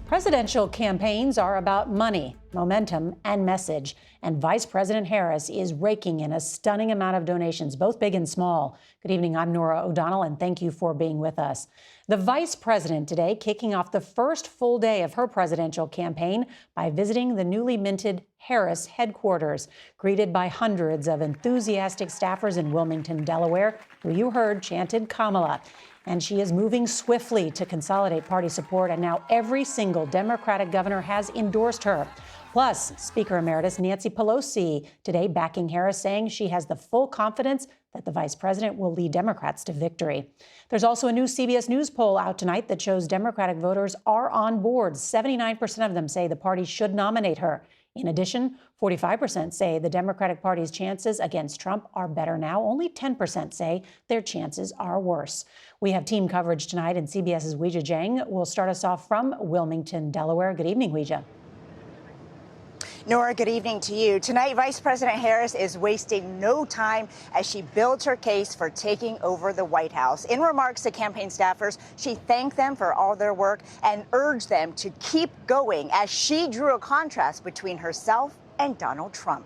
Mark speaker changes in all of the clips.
Speaker 1: Presidential campaigns are about money, momentum, and message. And Vice President Harris is raking in a stunning amount of donations, both big and small. Good evening, I'm Norah O'Donnell, and thank you for being with us. The Vice President today kicking off the first full day of her presidential campaign by visiting the newly minted Harris headquarters, greeted by hundreds of enthusiastic staffers in Wilmington, Delaware, who you heard chanted Kamala. And she is moving swiftly to consolidate party support, and now every single Democratic governor has endorsed her. Plus, Speaker Emeritus Nancy Pelosi today backing Harris, saying she has the full confidence that the vice president will lead Democrats to victory. There's also a new CBS News poll out tonight that shows Democratic voters are on board. 79% of them say the party should nominate her. In addition, 45% say the Democratic Party's chances against Trump are better now. Only 10% say their chances are worse. We have team coverage tonight, and CBS's Weijia Jiang will start us off from Wilmington, Delaware. Good evening, Weijia.
Speaker 2: Norah, good evening to you. Tonight, Vice President Harris is wasting no time as she builds her case for taking over the White House. In remarks to campaign staffers, she thanked them for all their work and urged them to keep going as she drew a contrast between herself and Donald Trump.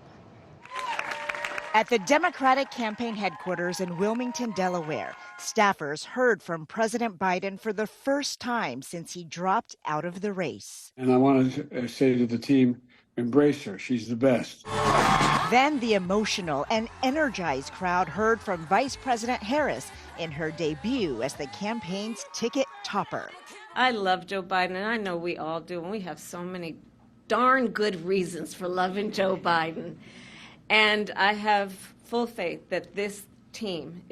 Speaker 2: At the Democratic campaign headquarters in Wilmington, Delaware, staffers heard from President Biden for the first time since he dropped out of the race.
Speaker 3: And I want to say to the team, embrace her. She's the best.
Speaker 2: Then the emotional and energized crowd heard from Vice President Harris in her debut as the campaign's ticket topper.
Speaker 4: I love Joe Biden, and I know we all do, and we have so many darn good reasons for loving Joe Biden. And I have full faith that this team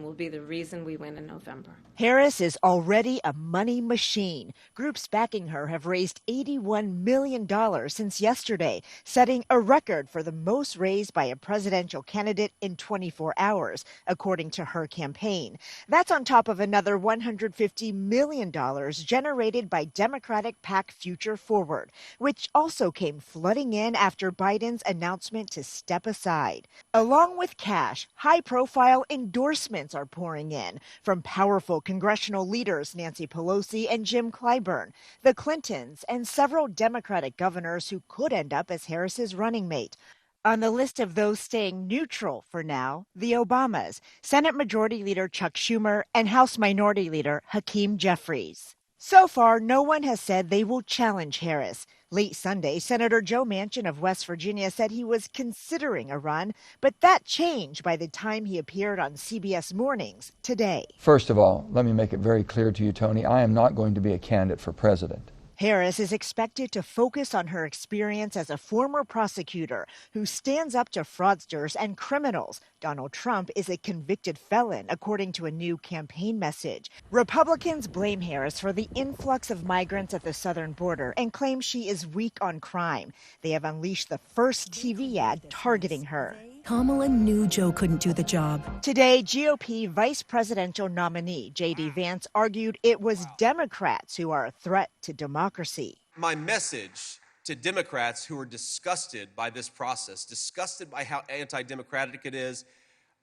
Speaker 4: will be the reason we win in November.
Speaker 2: Harris is already a money machine. Groups backing her have raised $81 million since yesterday, setting a record for the most raised by a presidential candidate in 24 hours, according to her campaign. That's on top of another $150 million generated by Democratic PAC Future Forward, which also came flooding in after Biden's announcement to step aside. Along with cash, high-profile endorsements are pouring in from powerful congressional leaders Nancy Pelosi and Jim Clyburn, the Clintons, and several Democratic governors who could end up as Harris's running mate. On the list of those staying neutral for now, the Obamas, Senate Majority Leader Chuck Schumer, and House Minority Leader Hakeem Jeffries. So far, no one has said they will challenge Harris. Late Sunday, Senator Joe Manchin of West Virginia said he was considering a run, but that changed by the time he appeared on CBS Mornings today.
Speaker 5: First of all, let me make it very clear to you, Tony, I am not going to be a candidate for president.
Speaker 2: Harris is expected to focus on her experience as a former prosecutor who stands up to fraudsters and criminals. Donald Trump is a convicted felon, according to a new campaign message. Republicans blame Harris for the influx of migrants at the southern border and claim she is weak on crime. They have unleashed the first TV ad targeting her.
Speaker 6: Kamala knew Joe couldn't do the job.
Speaker 2: Today, GOP vice presidential nominee J.D. Vance argued it was Democrats who are a threat to democracy.
Speaker 7: My message to Democrats who are disgusted by this process, disgusted by how anti-democratic it is,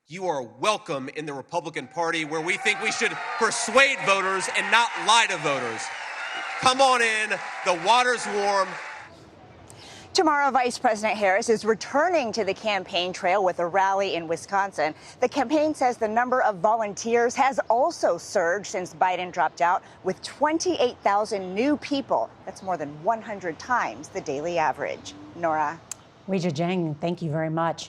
Speaker 7: you are welcome in the Republican Party, where we think we should persuade voters and not lie to voters. Come on in, the water's warm.
Speaker 2: Tomorrow, Vice President Harris is returning to the campaign trail with a rally in Wisconsin. The campaign says the number of volunteers has also surged since Biden dropped out, with 28,000 new people. That's more than 100 times the daily average. Norah.
Speaker 1: Weijia Jiang, thank you very much.